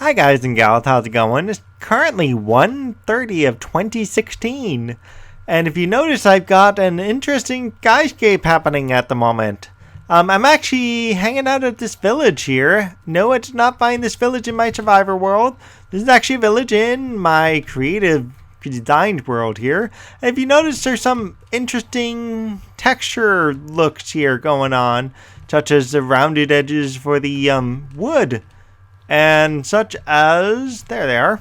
Hi guys and gals, how's it going? It's currently 1:30 of 2016. And if you notice, I've got an interesting skyscape happening at the moment. I'm actually hanging out at this village here. No, I did not find this village in my survivor world. This is actually a village in my creative designed world here. And if you notice, there's some interesting texture looks here going on, such as the rounded edges for the wood. And such as, there they are,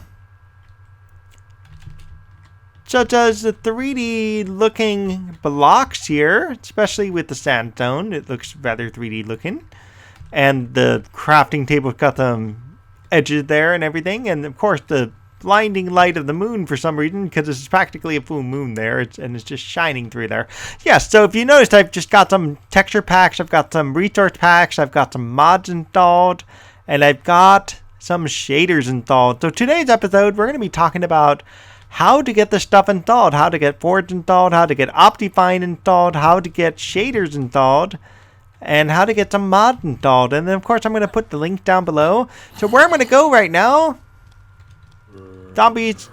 such as the 3D looking blocks here, especially with the sandstone. It looks rather 3D looking. And the crafting table's got some edges there and everything. And of course the blinding light of the moon for some reason, because this is practically a full moon there, and it's just shining through there. Yes, so if you noticed, I've just got some texture packs, I've got some resource packs, I've got some mods installed, and I've got some shaders installed. So today's episode, we're going to be talking about how to get this stuff installed, how to get Forge installed, how to get Optifine installed, how to get shaders installed, and how to get some mods installed. And then, of course, I'm going to put the link down below. So where I'm going to go right now, zombies,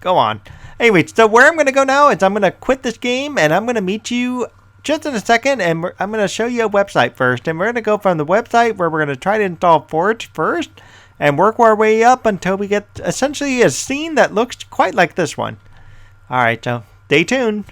go on. Anyway, so where I'm going to go now is I'm going to quit this game, and I'm going to meet you just in a second, and I'm going to show you a website first, and we're going to go from the website where we're going to try to install Forge first and work our way up until we get essentially a scene that looks quite like this one. Alright, so stay tuned.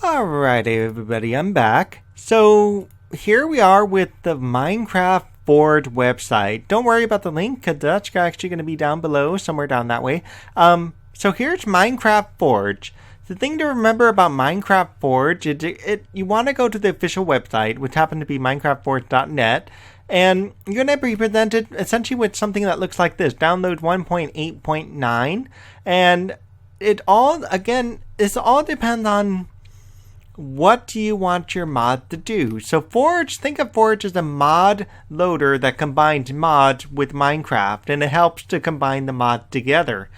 Alright everybody, I'm back. So here we are with the Minecraft Forge website. Don't worry about the link, because that's actually going to be down below, somewhere down that way. So here's Minecraft Forge. The thing to remember about Minecraft Forge is you want to go to the official website, which happens to be minecraftforge.net, and you're going to be presented essentially with something that looks like this. Download 1.8.9, and it all depends on what you want your mod to do. So Forge, think of Forge as a mod loader that combines mods with Minecraft, and it helps to combine the mods together.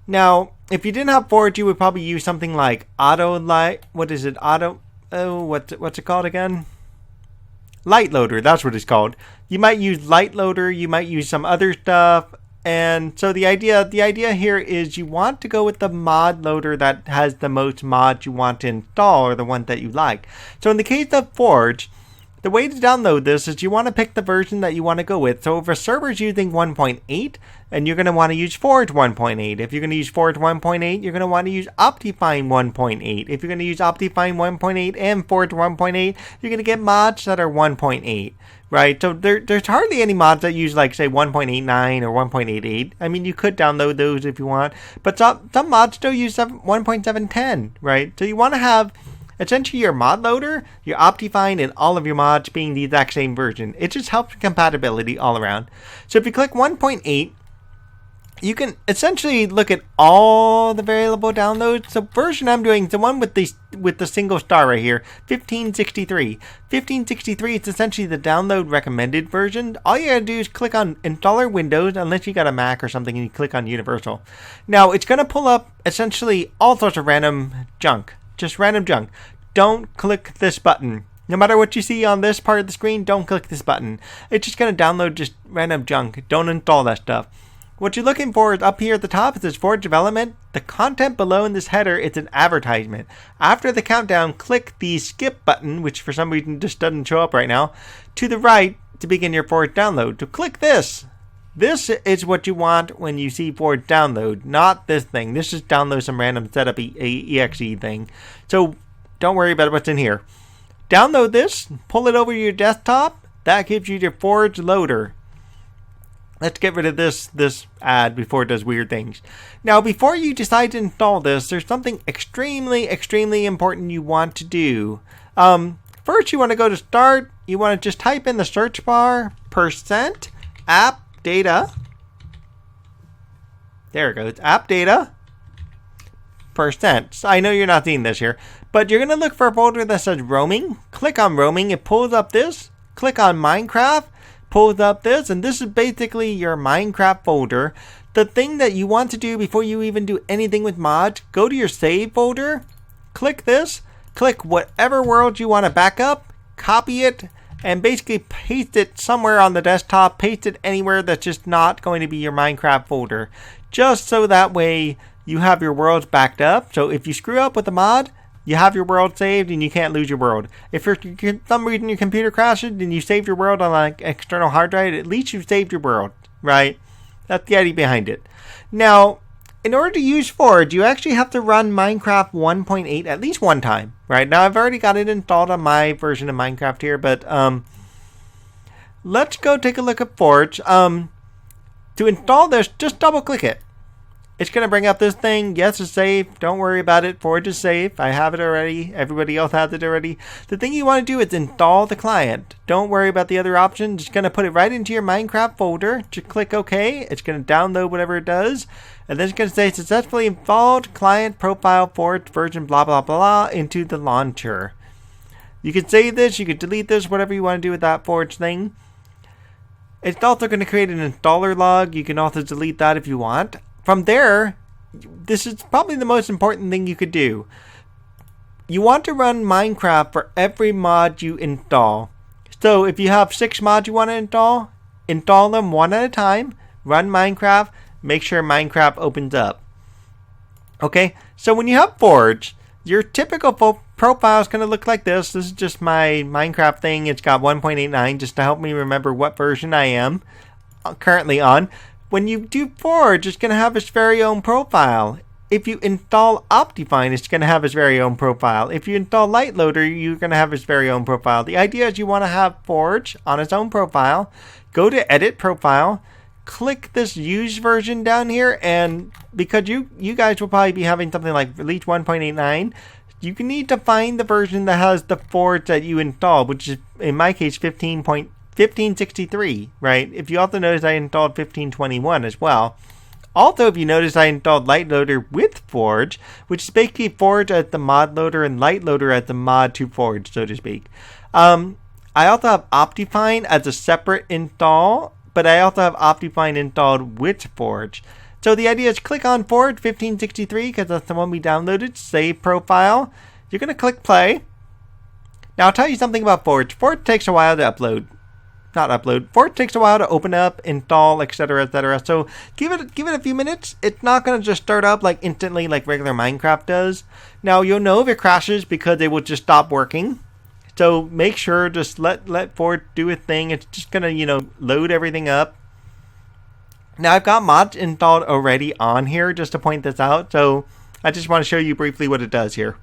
Now, if you didn't have Forge, you would probably use something like what's it called again? Light Loader, that's what it's called. You might use Light Loader, you might use some other stuff. And so the idea here is you want to go with the mod loader that has the most mods you want to install, or the one that you like. So in the case of Forge, the way to download this is you want to pick the version that you want to go with. So if a server is using 1.8, and you're going to want to use Forge 1.8. If you're going to use Forge 1.8, you're going to want to use Optifine 1.8. If you're going to use Optifine 1.8 and Forge 1.8, you're going to get mods that are 1.8. Right? So there's hardly any mods that use, like, say, 1.89 or 1.88. I mean, you could download those if you want. But some mods still use 1.710, right? So you want to have essentially your mod loader, your Optifine, and all of your mods being the exact same version. It just helps compatibility all around. So if you click 1.8, you can essentially look at all the available downloads. So version I'm doing is the one with the single star right here, 1563. 1563 is essentially the download recommended version. All you gotta do is click on Installer Windows, unless you got a Mac or something, and you click on Universal. Now it's gonna pull up essentially all sorts of random junk. Just random junk. Don't click this button. No matter what you see on this part of the screen, don't click this button. It's just going to download just random junk. Don't install that stuff. What you're looking for is up here at the top. It says Forge Development. The content below in this header, it's an advertisement. After the countdown, click the skip button, which for some reason just doesn't show up right now, to the right to begin your Forge download. So click this. This is what you want when you see Forge download, not this thing. This just downloads some random setup exe thing. So don't worry about what's in here. Download this, pull it over to your desktop. That gives you your Forge loader. Let's get rid of this ad before it does weird things. Now, before you decide to install this, there's something extremely, extremely important you want to do. First, you want to go to Start. You want to just type in the search bar %app data. There it goes. App data %. I know you're not seeing this here, but you're going to look for a folder that says roaming. Click on roaming. It pulls up this. Click on Minecraft. Pulls up this, and this is basically your Minecraft folder. The thing that you want to do before you even do anything with mods, go to your save folder. Click this. Click whatever world you want to back up. Copy it. and basically paste it somewhere on the desktop, paste it anywhere that's just not going to be your Minecraft folder. Just so that way you have your worlds backed up. So if you screw up with the mod, you have your world saved and you can't lose your world. If for some reason your computer crashes and you save your world on an external hard drive, at least you've saved your world, right? That's the idea behind it. Now, in order to use Forge, you actually have to run Minecraft 1.8 at least one time, right? Now, I've already got it installed on my version of Minecraft here, but let's go take a look at Forge. To install this, just double click it. It's going to bring up this thing. Yes, it's safe. Don't worry about it. Forge is safe. I have it already. Everybody else has it already. The thing you want to do is install the client. Don't worry about the other options. It's going to put it right into your Minecraft folder. Just click OK. It's going to download whatever it does. And then it's going to say successfully installed client profile Forge version blah blah blah into the launcher. You can save this. You can delete this. Whatever you want to do with that Forge thing. It's also going to create an installer log. You can also delete that if you want. From there, this is probably the most important thing you could do. You want to run Minecraft for every mod you install. So if you have 6 mods you want to install them one at a time, run Minecraft, make sure Minecraft opens up. Okay, so when you have Forge, your typical profile is going to look like this. This is just my Minecraft thing. It's got 1.89 just to help me remember what version I am currently on. When you do Forge, it's going to have its very own profile. If you install Optifine, it's going to have its very own profile. If you install Lightloader, you're going to have its very own profile. The idea is you want to have Forge on its own profile. Go to Edit Profile. Click this Use version down here. And because you guys will probably be having something like Release 1.89, you can need to find the version that has the Forge that you installed, which is, in my case, 1563, right? If you also notice I installed 1521 as well. Also, if you notice I installed Lightloader with Forge, which is basically Forge as the mod loader and Lightloader as the mod to Forge, so to speak. I also have Optifine as a separate install, but I also have Optifine installed with Forge. So the idea is click on Forge 1563 because that's the one we downloaded, save profile. You're going to click play. Now I'll tell you something about Forge. Forge takes a while to upload. Forge takes a while to open up, install, etc., etc. So give it a few minutes. It's not going to just start up like instantly like regular Minecraft does. Now you'll know if it crashes because it will just stop working. So make sure just let Forge do its thing. It's just going to, load everything up. Now I've got mods installed already on here just to point this out. So I just want to show you briefly what it does here.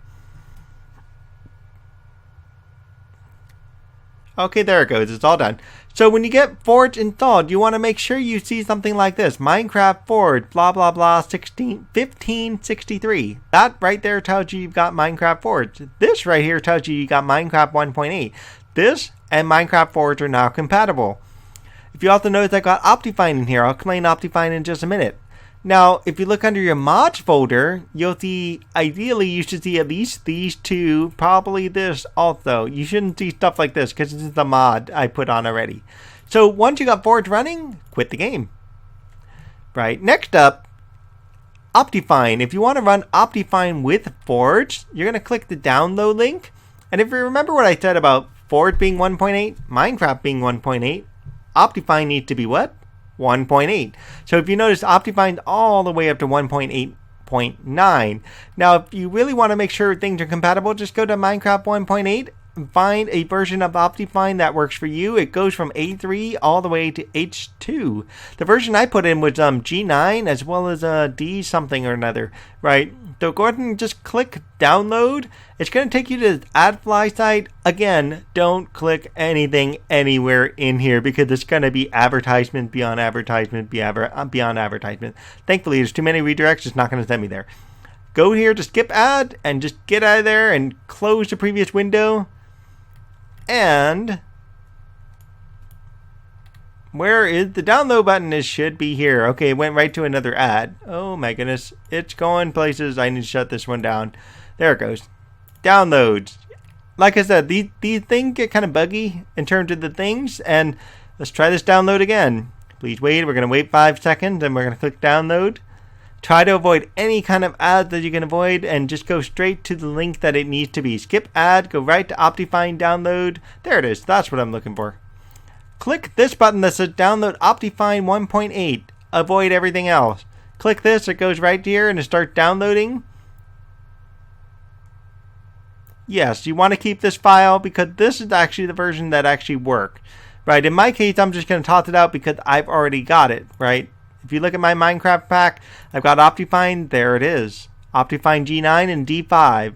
Okay, there it goes. It's all done. So when you get Forge installed, you want to make sure you see something like this. Minecraft Forge, blah, blah, blah, 1563. That right there tells you you've got Minecraft Forge. This right here tells you got Minecraft 1.8. This and Minecraft Forge are now compatible. If you also notice I got Optifine in here, I'll explain Optifine in just a minute. Now, if you look under your mods folder, you'll see, ideally, you should see at least these two, probably this also. You shouldn't see stuff like this because this is the mod I put on already. So once you got Forge running, quit the game. Right, next up, Optifine. If you want to run Optifine with Forge, you're going to click the download link. And if you remember what I said about Forge being 1.8, Minecraft being 1.8, Optifine needs to be what? 1.8. So if you notice, Optifine's all the way up to 1.8.9. Now, if you really want to make sure things are compatible, just go to Minecraft 1.8 and find a version of Optifine that works for you. It goes from A3 all the way to H2. The version I put in was G9 as well as D something or another, right? So go ahead and just click download. It's going to take you to the AdFly site. Again, don't click anything anywhere in here because it's going to be advertisement beyond advertisement beyond advertisement. Thankfully, there's too many redirects. It's not going to send me there. Go here to skip ad and just get out of there and close the previous window. And where is the download button? It should be here. Okay, it went right to another ad. Oh my goodness. It's going places. I need to shut this one down. There it goes. Downloads. Like I said, these things get kind of buggy in terms of the things. And let's try this download again. Please wait. We're going to wait 5 seconds and we're going to click download. Try to avoid any kind of ads that you can avoid and just go straight to the link that it needs to be. Skip ad, go right to Optifine download. There it is. That's what I'm looking for. Click this button that says download Optifine 1.8. Avoid everything else. Click this, it goes right here and it starts downloading. Yes, you want to keep this file because this is actually the version that actually works. Right, in my case, I'm just going to toss it out because I've already got it, right? If you look at my Minecraft pack, I've got Optifine, there it is. Optifine G9 and D5.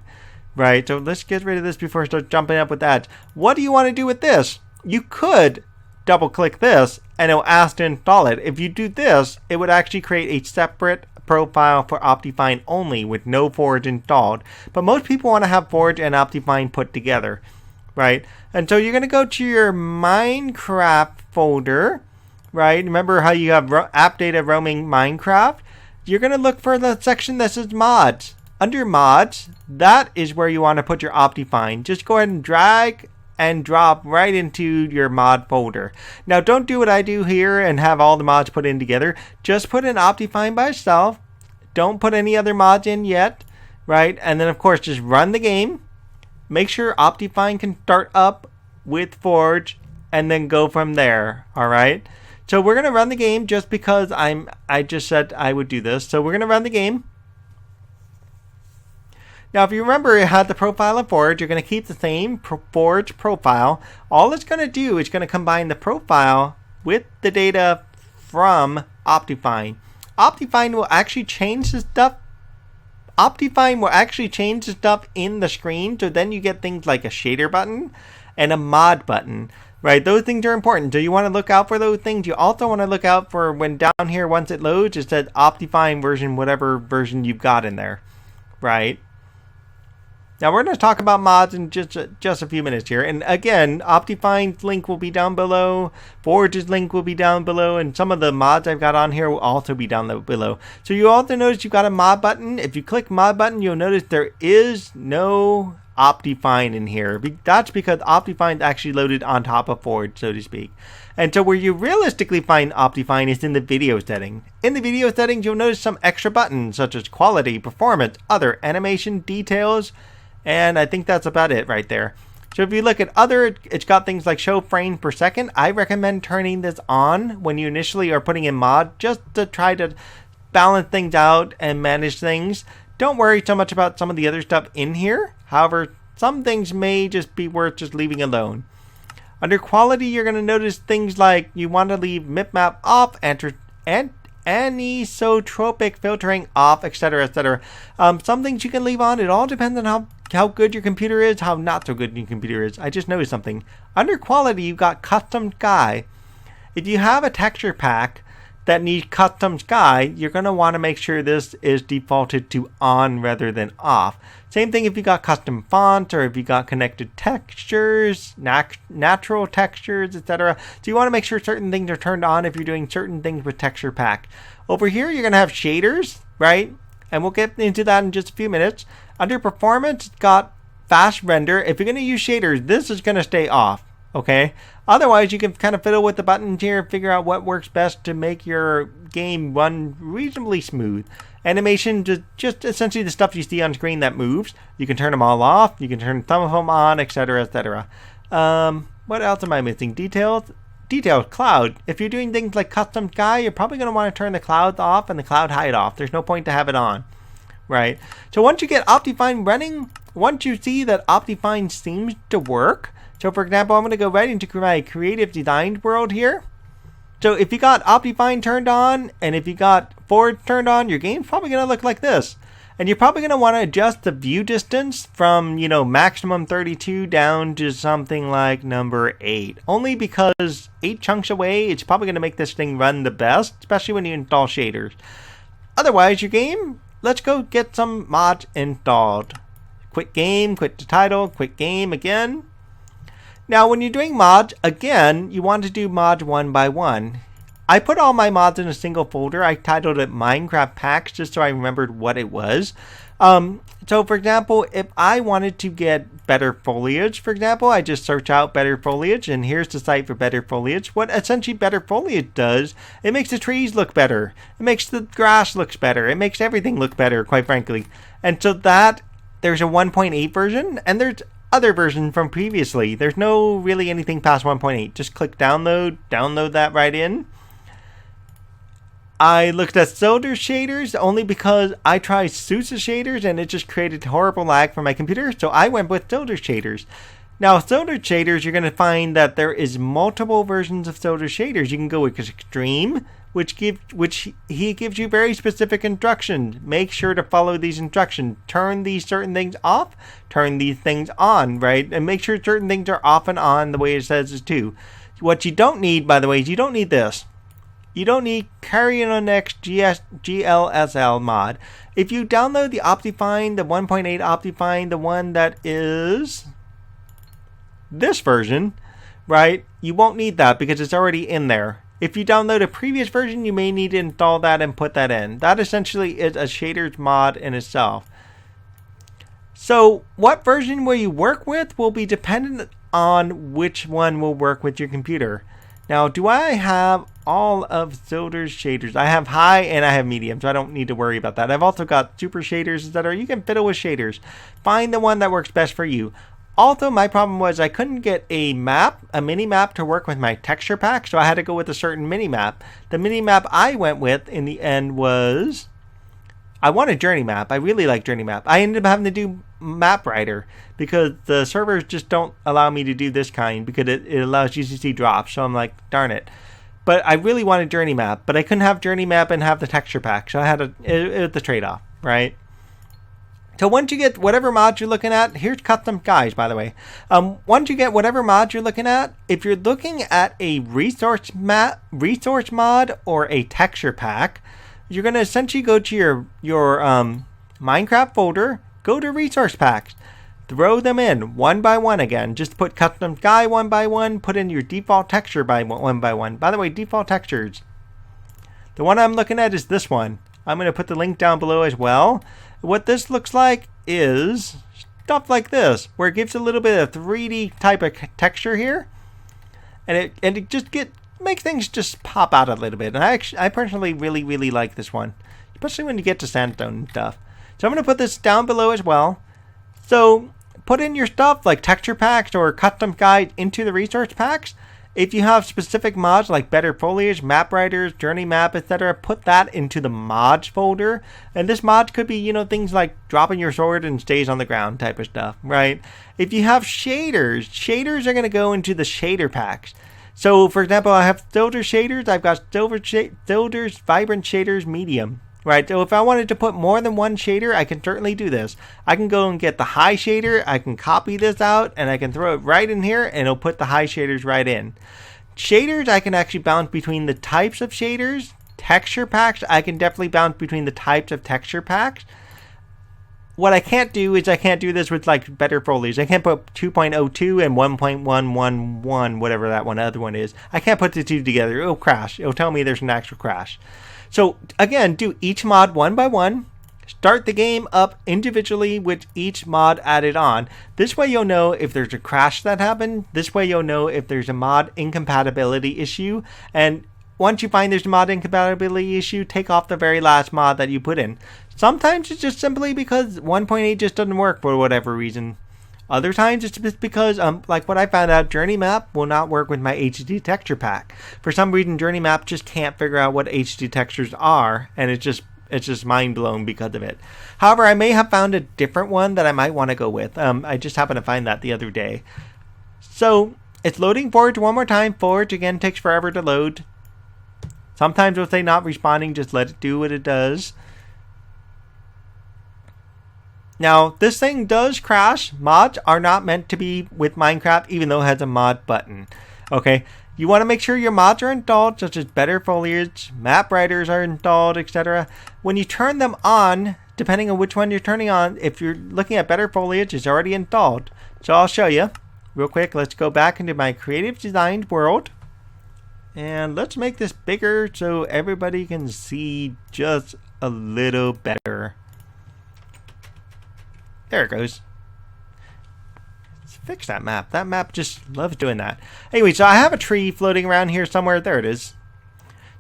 Right, so let's get rid of this before I start jumping up with ads. What do you want to do with this? You could double click this and it'll ask to install it. If you do this, it would actually create a separate profile for Optifine only with no Forge installed. But most people want to have Forge and Optifine put together, right? And so you're going to go to your Minecraft folder, right? Remember how you have app data roaming Minecraft? You're going to look for the section that says mods. Under mods, that is where you want to put your Optifine. Just go ahead and drag and drop right into your mod folder. Now don't do what I do here and have all the mods put in together. Just put in Optifine by itself. Don't put any other mods in yet, right? And then of course just run the game. Make sure Optifine can start up with Forge and then go from there, alright? So we're going to run the game just because I just said I would do this. So we're going to run the game. Now, if you remember, it had the profile of Forge. You're going to keep the same Forge profile. All it's going to do is going to combine the profile with the data from Optifine. Optifine will actually change the stuff. Optifine will actually change the stuff in the screen. So then you get things like a shader button and a mod button. Right, those things are important. So you want to look out for those things. You also want to look out for when down here, once it loads, it says Optifine version, whatever version you've got in there. Right. Now we're going to talk about mods in just a few minutes here. And again, Optifine's link will be down below. Forge's link will be down below. And some of the mods I've got on here will also be down below. So you also notice you've got a mod button. If you click mod button, you'll notice there is no Optifine in here. That's because Optifine's actually loaded on top of Forge, so to speak. And so where you realistically find Optifine is in the video setting. In the video settings, you'll notice some extra buttons such as quality, performance, other, animation, details, and I think that's about it right there. So if you look at other, it's got things like show frames per second. I recommend turning this on when you initially are putting in mod just to try to balance things out and manage things. Don't worry so much about some of the other stuff in here. However, some things may just be worth just leaving alone. Under quality, you're going to notice things like you want to leave minimap off, anisotropic filtering off, etc., etc. Some things you can leave on. It all depends on how good your computer is, how not so good your computer is. I just noticed something. Under quality, you've got custom sky. If you have a texture pack that needs custom sky, you're going to want to make sure this is defaulted to on rather than off. Same thing if you got custom fonts or if you got connected textures, natural textures, etc. So you want to make sure certain things are turned on if you're doing certain things with texture pack. Over here, you're going to have shaders, right? And we'll get into that in just a few minutes. Under performance, it's got fast render. If you're going to use shaders, this is going to stay off. Okay. Otherwise, you can kind of fiddle with the buttons here, figure out what works best to make your game run reasonably smooth. Animation, just essentially the stuff you see on screen that moves. You can turn them all off. You can turn some of them on, etc., etc. What else am I missing? Details, cloud. If you're doing things like custom sky, you're probably going to want to turn the clouds off and the cloud height off. There's no point to have it on, right? So once you get Optifine running, once you see that Optifine seems to work, so for example, I'm going to go right into my creative design world here. So if you got Optifine turned on and if you got Forge turned on, your game's probably going to look like this. And you're probably going to want to adjust the view distance from, maximum 32 down to something like number 8. Only because 8 chunks away, it's probably going to make this thing run the best, especially when you install shaders. Otherwise, your game, let's go get some mods installed. Quit game, quit the title, quit game again. Now, when you're doing mods, again, you want to do mods one by one. I put all my mods in a single folder. I titled it Minecraft Packs just so I remembered what it was. So for example, if I wanted to get better foliage, for example, I just search out better foliage, and here's the site for better foliage. What essentially better foliage does, it makes the trees look better. It makes the grass look better. It makes everything look better, quite frankly. And so that, there's a 1.8 version, and there's other versions from previously. There's no really anything past 1.8. Just click download that right in. I looked at Solder shaders only because I tried SUSE shaders and it just created horrible lag for my computer, so I went with Solder shaders. Now, Solder shaders, you're going to find that there is multiple versions of Solder shaders. You can go with Extreme, which he gives you very specific instructions. Make sure to follow these instructions. Turn these certain things off, turn these things on, right? And make sure certain things are off and on the way it says it too. What you don't need, by the way, is you don't need this. You don't need Carrying on Next GLSL mod. If you download the Optifine, the 1.8 Optifine, the one that is this version, right, you won't need that because it's already in there. If you download a previous version, you may need to install that and put that in. That essentially is a shaders mod in itself. So what version will you work with will be dependent on which one will work with your computer. Now, do I have all of Solder's shaders? I have high and I have medium, so I don't need to worry about that. I've also got super shaders, etc. You can fiddle with shaders. Find the one that works best for you. Also, my problem was I couldn't get a mini map to work with my texture pack, so I had to go with a certain mini map. The mini map I went with in the end was, I wanted Journeymap. I really like Journeymap. I ended up having to do Mapwriter because the servers just don't allow me to do this kind because it allows GCC drops. So I'm like, darn it. But I really wanted Journeymap, but I couldn't have Journeymap and have the texture pack. So I had it was the trade-off, right? So once you get whatever mod you're looking at, here's custom guides, by the way. Once you get whatever mod you're looking at, if you're looking at a resource mod or a texture pack, you're going to essentially go to your Minecraft folder, go to resource packs, throw them in one by one again. Just put custom guy one by one, put in your default texture one by one. By the way, default textures. The one I'm looking at is this one. I'm going to put the link down below as well. What this looks like is stuff like this, where it gives a little bit of 3D type of texture here. And it just makes things just pop out a little bit. And I personally really like this one, especially when you get to sandstone and stuff. So I'm going to put this down below as well. So put in your stuff like texture packs or custom guides into the resource packs. If you have specific mods like Better Foliage, Mapwriters, Journeymap, etc., put that into the mods folder. And this mod could be, things like dropping your sword and stays on the ground type of stuff, right? If you have shaders are going to go into the shader packs. So, for example, I have Solder shaders. I've got Solder's Vibrant Shaders Medium, right? So if I wanted to put more than one shader, I can certainly do this. I can go and get the high shader. I can copy this out, and I can throw it right in here, and it'll put the high shaders right in. Shaders, I can actually bounce between the types of shaders. Texture packs, I can definitely bounce between the types of texture packs. What I can't do is I can't do this with like Better Foliage. I can't put 2.02 and 1.111, whatever that other one is. I can't put the two together. It'll crash. It'll tell me there's an actual crash. So again, do each mod one by one. Start the game up individually with each mod added on. This way you'll know if there's a crash that happened. This way you'll know if there's a mod incompatibility issue. And once you find there's a mod incompatibility issue, take off the very last mod that you put in. Sometimes it's just simply because 1.8 just doesn't work for whatever reason. Other times it's just because, like what I found out, Journeymap will not work with my HD texture pack. For some reason, Journeymap just can't figure out what HD textures are, and it's just mind blown because of it. However, I may have found a different one that I might want to go with. I just happened to find that the other day. So it's loading Forge one more time. Forge again takes forever to load. Sometimes it'll say not responding. Just let it do what it does. Now, this thing does crash. Mods are not meant to be with Minecraft, even though it has a mod button. Okay, you want to make sure your mods are installed, such as Better Foliage, Mapwriters are installed, etc. When you turn them on, depending on which one you're turning on, if you're looking at Better Foliage, it's already installed. So I'll show you real quick. Let's go back into my Creative Design world. And let's make this bigger so everybody can see just a little better. There it goes. Let's fix that map. That map just loves doing that. Anyway, so I have a tree floating around here somewhere. There it is.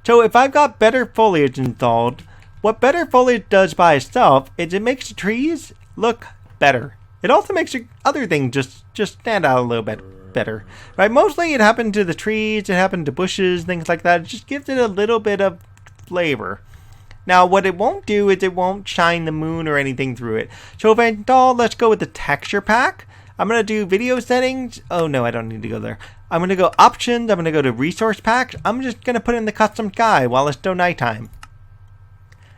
So if I've got better foliage installed, what better foliage does by itself is it makes the trees look better. It also makes other things just stand out a little bit better, right? Mostly it happened to the trees, it happened to bushes, things like that. It just gives it a little bit of flavor. Now what it won't do is it won't shine the moon or anything through it. So if I install, let's go with the texture pack. I'm going to do video settings. Oh no, I don't need to go there. I'm going to go options. I'm going to go to resource packs. I'm just going to put in the custom sky while it's still nighttime.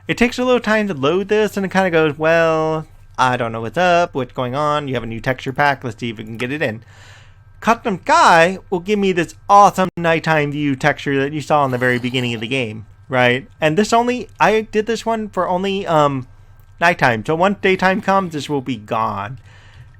It takes a little time to load this and it kind of goes, well, I don't know what's up, what's going on. You have a new texture pack. Let's see if we can get it in. Custom sky will give me this awesome nighttime view texture that you saw in the very beginning of the game, right? And this I did this one for only nighttime. So once daytime comes, this will be gone.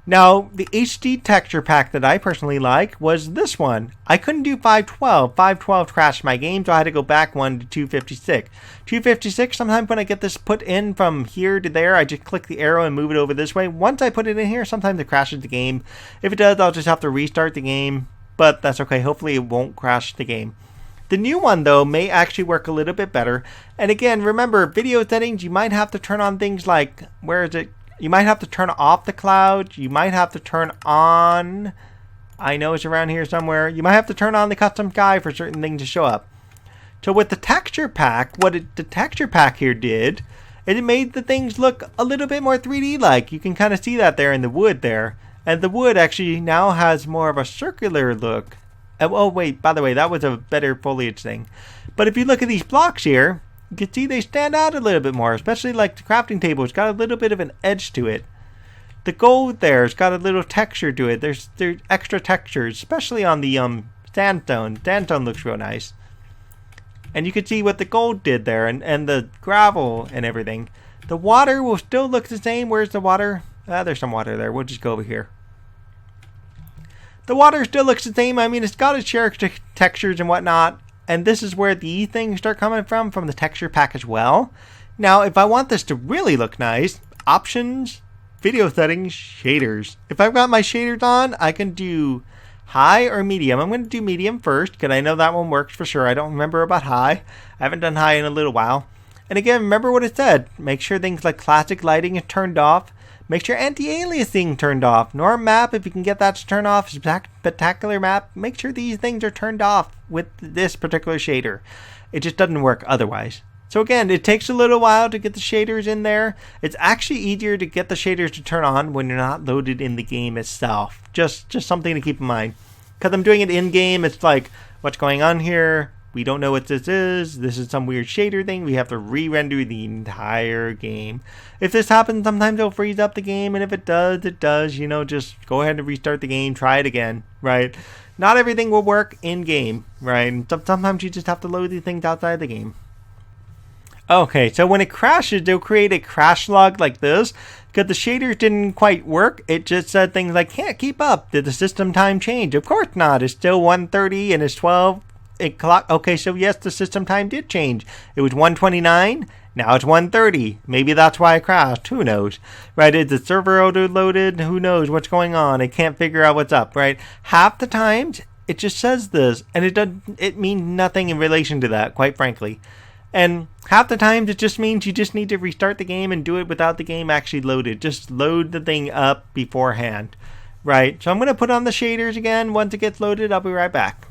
Now, the HD texture pack that I personally like was this one. I couldn't do 512. 512 crashed my game, so I had to go back one to 256. 256, sometimes when I get this put in from here to there, I just click the arrow and move it over this way. Once I put it in here, sometimes it crashes the game. If it does, I'll just have to restart the game, but that's okay. Hopefully it won't crash the game. The new one, though, may actually work a little bit better. And again, remember, video settings, you might have to turn on things like, where is it? You might have to turn off the cloud. You might have to turn on, I know it's around here somewhere. You might have to turn on the custom sky for certain things to show up. So with the texture pack, the texture pack here did, it made the things look a little bit more 3D-like. You can kind of see that there in the wood there. And the wood actually now has more of a circular look. Oh wait, by the way, that was a better foliage thing. But if you look at these blocks here, you can see they stand out a little bit more, especially like the crafting table. It's got a little bit of an edge to it. The gold there, it's got a little texture to it. There's extra textures, especially on the sandstone. Sandstone looks real nice. And you can see what the gold did there, and the gravel and everything. The water will still look the same. Where's the water? There's some water there. We'll just go over here. The water still looks the same. I mean, it's got its share of textures and whatnot. And this is where the things start coming from the texture pack as well. Now, if I want this to really look nice, options, video settings, shaders. If I've got my shaders on, I can do high or medium. I'm going to do medium first, because I know that one works for sure. I don't remember about high. I haven't done high in a little while. And again, remember what it said. Make sure things like classic lighting is turned off. Make sure anti-aliasing turned off. Norm map, if you can get that to turn off. Spectacular map, make sure these things are turned off with this particular shader. It just doesn't work otherwise. So again, it takes a little while to get the shaders in there. It's actually easier to get the shaders to turn on when you're not loaded in the game itself. Just something to keep in mind. Because I'm doing it in-game, it's like, what's going on here? We don't know what this is. This is some weird shader thing. We have to re-render the entire game. If this happens, sometimes it'll freeze up the game. And if it does, it does. You know, just go ahead and restart the game. Try it again, right? Not everything will work in-game, right? And sometimes you just have to load these things outside the game. Okay, so when it crashes, they'll create a crash log like this. Because the shaders didn't quite work. It just said things like, can't keep up. Did the system time change? Of course not. It's still 1:30 and it's 12. Okay, so yes, the system time did change. It was 1:29, now it's 1:30. Maybe that's why it crashed. Who knows, right? Is the server overloaded? Who knows what's going on? It can't figure out what's up, right? Half the times it just says this, and it means nothing in relation to that, quite frankly. And half the times it just means you just need to restart the game and do it without the game actually loaded. Just load the thing up beforehand, right? So I'm going to put on the shaders again. Once it gets loaded, I'll be right back.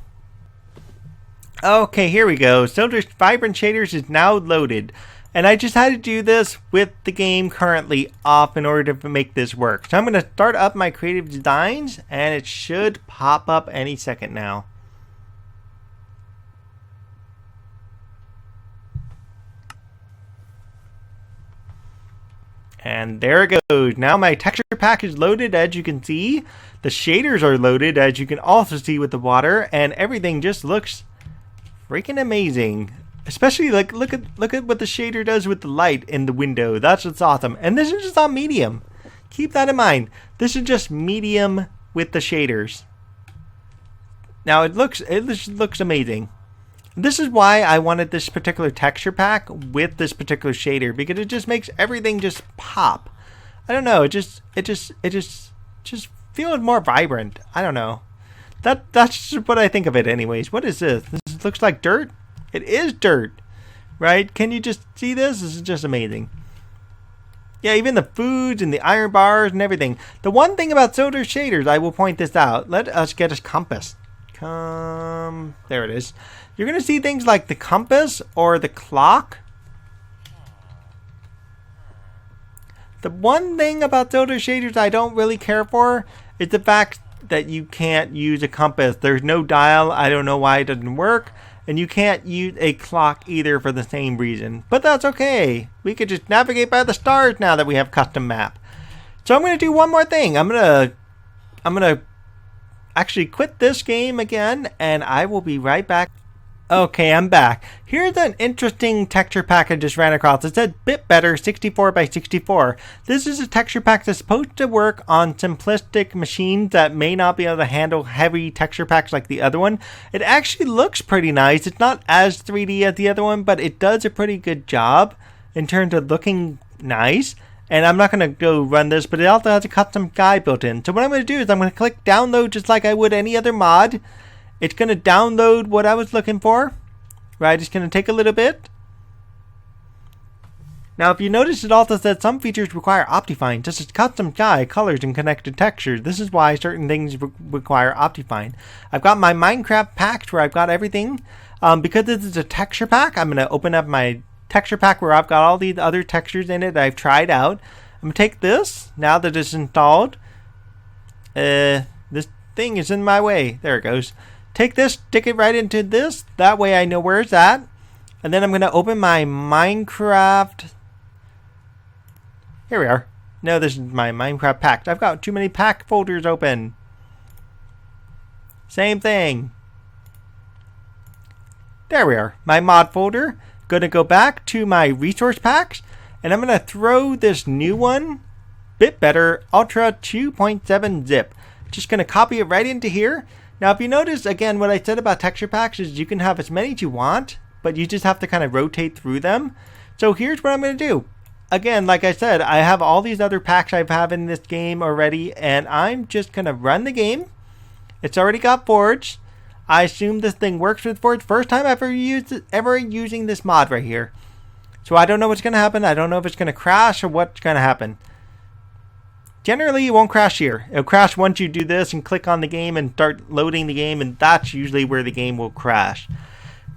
Okay, here we go. Silver Vibrant Shaders is now loaded. And I just had to do this with the game currently off in order to make this work. So I'm going to start up my creative designs, and it should pop up any second now. And there it goes. Now my texture pack is loaded, as you can see. The shaders are loaded, as you can also see with the water. And everything just looks freaking amazing. Especially like look at what the shader does with the light in the window. That's what's awesome. And this is just on medium. Keep that in mind. This is just medium with the shaders. Now it looks amazing. This is why I wanted this particular texture pack with this particular shader, because it just makes everything just pop. I don't know, it just feels more vibrant. I don't know. That's just what I think of it anyways. What is this? This looks like dirt? It is dirt, right? Can you just see this? This is just amazing. Yeah, even the foods and the iron bars and everything. The one thing about solar shaders, I will point this out. Let us get a compass. There it is. You're going to see things like the compass or the clock. The one thing about solar shaders I don't really care for is the fact that you can't use a compass. There's no dial. I don't know why it doesn't work. And you can't use a clock either for the same reason. But that's okay. We could just navigate by the stars now that we have custom map. So I'm going to do one more thing. I'm going to actually quit this game again, and I will be right back. Okay, I'm back. Here's an interesting texture pack I just ran across. It said bit better 64 by 64. This is a texture pack that's supposed to work on simplistic machines that may not be able to handle heavy texture packs like the other one. It actually looks pretty nice. It's not as 3D as the other one, but it does a pretty good job in terms of looking nice. And I'm not going to go run this, but it also has a custom guide built in. So what I'm going to do is I'm going to click download just like I would any other mod. It's going to download what I was looking for, right? It's going to take a little bit. Now, if you notice, it also says some features require Optifine, such as custom sky, colors, and connected textures. This is why certain things require Optifine. I've got my Minecraft packs where I've got everything. Because this is a texture pack, I'm going to open up my texture pack where I've got all these other textures in it that I've tried out. I'm going to take this, now that it's installed. This thing is in my way. There it goes. Take this, stick it right into this. That way I know where it's at. And then I'm going to open my Minecraft. Here we are. No, this is my Minecraft packs. I've got too many pack folders open. Same thing. There we are. My mod folder. Going to go back to my resource packs. And I'm going to throw this new one. Bit better. Ultra 2.7 zip. Just going to copy it right into here. Now, if you notice, again, what I said about texture packs is you can have as many as you want, but you just have to kind of rotate through them. So here's what I'm going to do. Again, like I said, I have all these other packs I have in this game already, and I'm just going to run the game. It's already got Forge. I assume this thing works with Forge. First time ever using this mod right here. So I don't know what's going to happen. I don't know if it's going to crash or what's going to happen. Generally, it won't crash here. It'll crash once you do this and click on the game and start loading the game, and that's usually where the game will crash.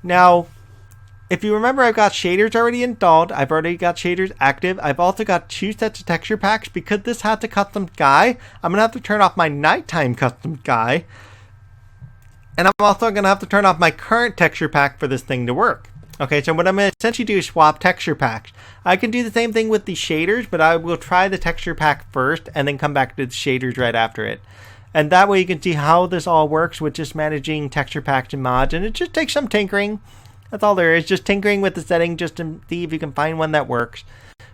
Now, if you remember, I've got shaders already installed. I've already got shaders active. I've also got 2 sets of texture packs. Because this has a custom sky, I'm going to have to turn off my nighttime custom sky. And I'm also going to have to turn off my current texture pack for this thing to work. Okay, so what I'm going to essentially do is swap texture packs. I can do the same thing with the shaders, but I will try the texture pack first and then come back to the shaders right after it. And that way you can see how this all works with just managing texture packs and mods. And it just takes some tinkering. That's all there is. Just tinkering with the setting just to see if you can find one that works.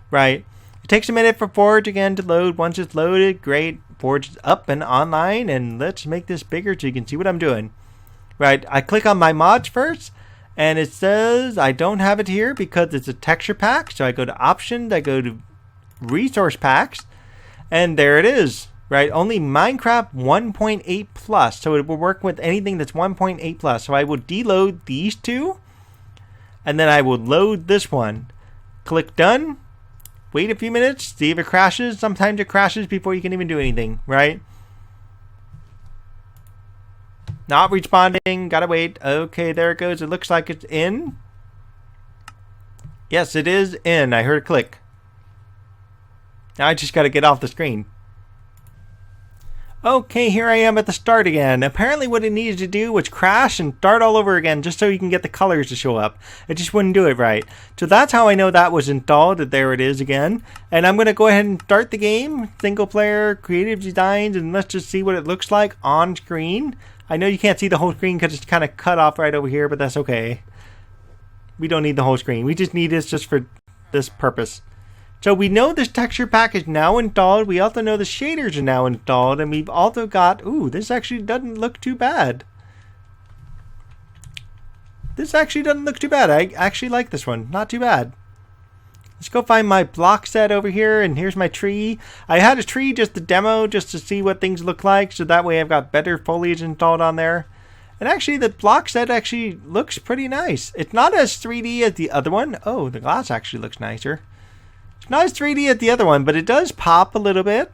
Right. It takes a minute for Forge again to load. Once it's loaded, great. Forge is up and online. And let's make this bigger so you can see what I'm doing. Right. I click on my mods first. And it says I don't have it here because it's a texture pack. So I go to options, I go to resource packs, and there it is, right? Only Minecraft 1.8 plus. So it will work with anything that's 1.8 plus. So I will deload these two, and then I will load this one. Click done, wait a few minutes, see if it crashes. Sometimes it crashes before you can even do anything, right? Not responding. Gotta wait. Okay, there it goes. It looks like it's in. Yes, it is in. I heard a click. Now I just gotta get off the screen. Okay, here I am at the start again. Apparently what it needed to do was crash and start all over again just so you can get the colors to show up. It just wouldn't do it right. So that's how I know that was installed. There it is again. And I'm going to go ahead and start the game. Single player, creative designs, and let's just see what it looks like on screen. I know you can't see the whole screen because it's kind of cut off right over here, but that's okay. We don't need the whole screen. We just need this just for this purpose. So we know this texture pack is now installed. We also know the shaders are now installed. And we've also got, ooh, this actually doesn't look too bad. this actually doesn't look too bad. I actually like this one. Not too bad. Let's go find my block set over here, and here's my tree. I had a tree just to demo, just to see what things look like, so that way I've got better foliage installed on there. And actually, the block set actually looks pretty nice. It's not as 3D as the other one. Oh, the glass actually looks nicer. It's not as 3D as the other one, but it does pop a little bit.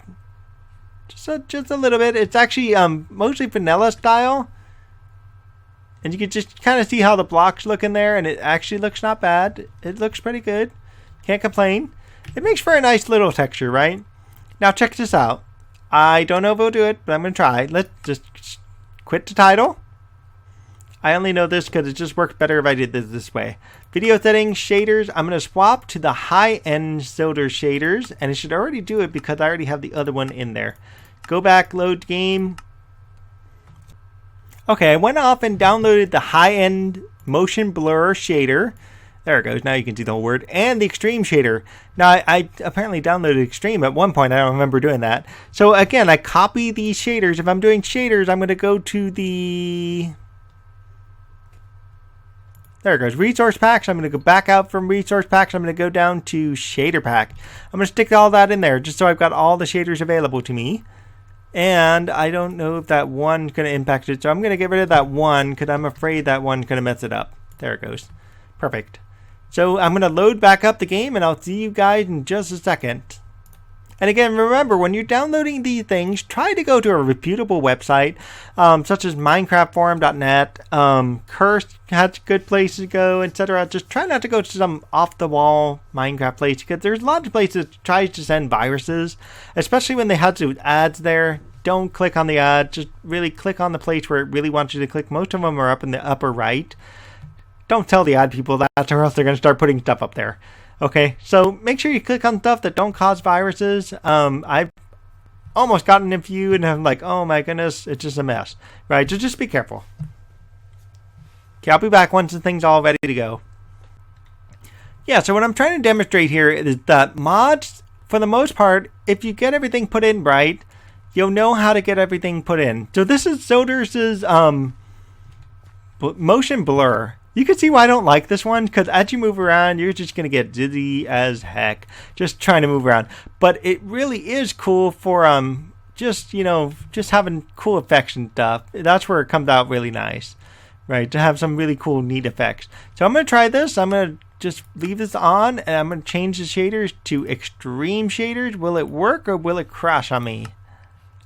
Just a little bit. It's actually mostly vanilla style. And you can just kind of see how the blocks look in there, and it actually looks not bad. It looks pretty good. Can't complain. It makes for a nice little texture, right? Now check this out. I don't know if it'll do it, but I'm going to try. Let's just quit the title. I only know this because it just works better if I did this way. Video settings, shaders. I'm going to swap to the high-end Zilder shaders, and it should already do it because I already have the other one in there. Go back, load game. Okay, I went off and downloaded the high-end motion blur shader. There it goes. Now you can see the whole word. And the extreme shader. Now, I apparently downloaded extreme at one point. I don't remember doing that. So, again, I copy these shaders. If I'm doing shaders, I'm going to go to the... There it goes. Resource packs. I'm going to go back out from resource packs. I'm going to go down to shader pack. I'm going to stick all that in there just so I've got all the shaders available to me. And I don't know if that one's going to impact it. So I'm going to get rid of that one because I'm afraid that one's going to mess it up. There it goes. Perfect. So I'm going to load back up the game, and I'll see you guys in just a second. And again, remember, when you're downloading these things, try to go to a reputable website, such as minecraftforum.net. Curse has good places to go, etc. Just try not to go to some off-the-wall Minecraft place, because there's a lot of places that try to send viruses, especially when they have to ads there. Don't click on the ad. Just really click on the place where it really wants you to click. Most of them are up in the upper right. Don't tell the ad people that, or else they're going to start putting stuff up there. Okay, so make sure you click on stuff that don't cause viruses. I've almost gotten a few, and I'm like, oh my goodness, it's just a mess. Right, so just be careful. Okay, I'll be back once the thing's all ready to go. Yeah, so what I'm trying to demonstrate here is that mods, for the most part, if you get everything put in right, you'll know how to get everything put in. So this is Zilder's motion blur. You can see why I don't like this one, because as you move around, you're just going to get dizzy as heck just trying to move around. But it really is cool for just having cool effects and stuff. That's where it comes out really nice, right? To have some really cool, neat effects. So I'm going to try this. I'm going to just leave this on, and I'm going to change the shaders to extreme shaders. Will it work, or will it crash on me?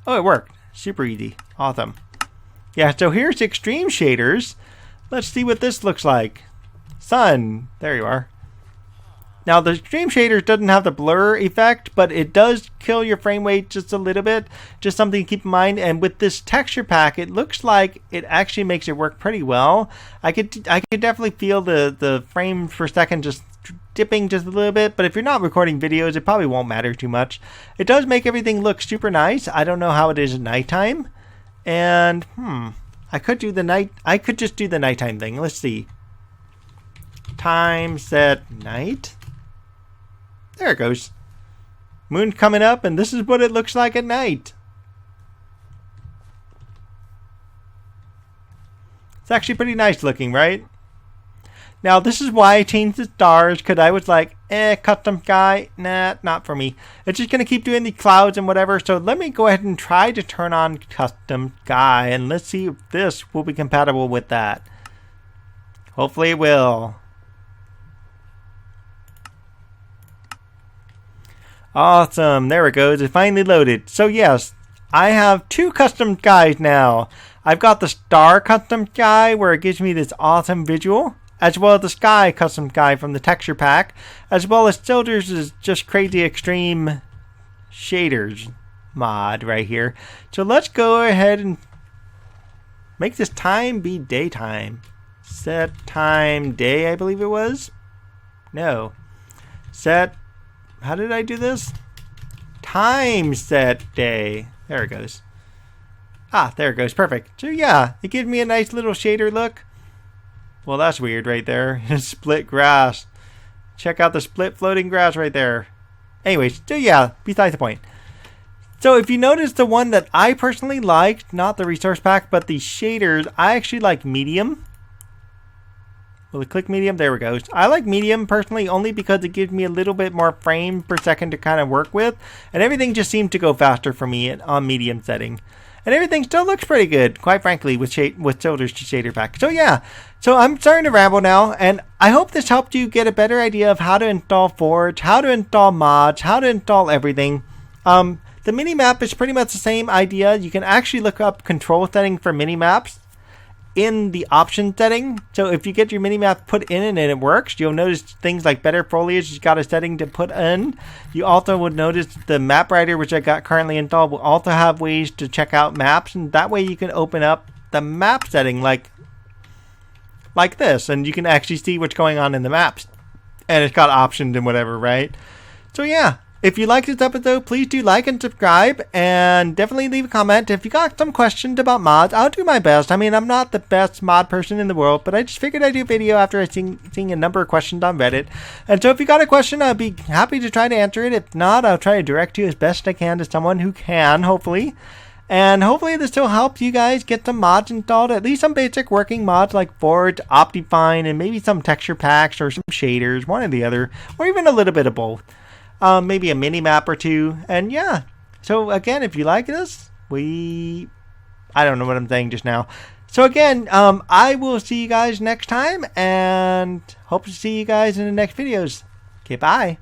Oh, it worked. Super easy. Awesome. Yeah, so here's extreme shaders. Let's see what this looks like. Sun. There you are. Now, the extreme shaders doesn't have the blur effect, but it does kill your frame rate just a little bit. Just something to keep in mind. And with this texture pack, it looks like it actually makes it work pretty well. I could definitely feel the frames per second just dipping just a little bit. But if you're not recording videos, it probably won't matter too much. It does make everything look super nice. I don't know how it is at nighttime. And, I could just do the nighttime thing. Let's see. Time set night. There it goes. Moon coming up, and this is what it looks like at night. It's actually pretty nice looking, right? Now, this is why I changed the stars, because I was like, custom sky, nah, not for me. It's just going to keep doing the clouds and whatever, so let me go ahead and try to turn on custom sky, and let's see if this will be compatible with that. Hopefully it will. Awesome, there it goes, it finally loaded. So yes, I have two custom skies now. I've got the star custom sky, where it gives me this awesome visual, as well as the sky custom sky from the texture pack, as well as Zilder's just crazy extreme shaders mod right here. So let's go ahead and make this time be daytime. Set time day, I believe it was. No. Set, how did I do this? Time set day. There it goes. Ah, there it goes. Perfect. So yeah, it gives me a nice little shader look. Well, that's weird right there. Split grass. Check out the split floating grass right there. Anyways, so yeah, besides the point. So if you notice, the one that I personally liked, not the resource pack, but the shaders, I actually like medium. Will it click medium? There we go. I like medium personally only because it gives me a little bit more frame per second to kind of work with. And everything just seemed to go faster for me on medium setting. And everything still looks pretty good, quite frankly, with Shoulders to Shader Pack. So yeah, so I'm starting to ramble now, and I hope this helped you get a better idea of how to install Forge, how to install mods, how to install everything. The minimap is pretty much the same idea. You can actually look up control setting for minimaps in the option setting. So if you get your minimap put in and it works, you'll notice things like better foliage has got a setting to put in. You also would notice the Mapwriter, which I got currently installed, will also have ways to check out maps, and that way you can open up the map setting like this, and you can actually see what's going on in the maps, and it's got options and whatever, right? So yeah, if you like this episode, please do like and subscribe, and definitely leave a comment. If you got some questions about mods, I'll do my best. I mean, I'm not the best mod person in the world, but I just figured I'd do a video after I seeing a number of questions on Reddit. And so if you got a question, I'd be happy to try to answer it. If not, I'll try to direct you as best I can to someone who can, hopefully. And hopefully this will help you guys get some mods installed, at least some basic working mods like Forge, Optifine, and maybe some texture packs or some shaders, one or the other, or even a little bit of both. Maybe a mini map or two. And yeah, so again, if you like this, I don't know what I'm saying just now. So again, I will see you guys next time, and hope to see you guys in the next videos. Okay, bye.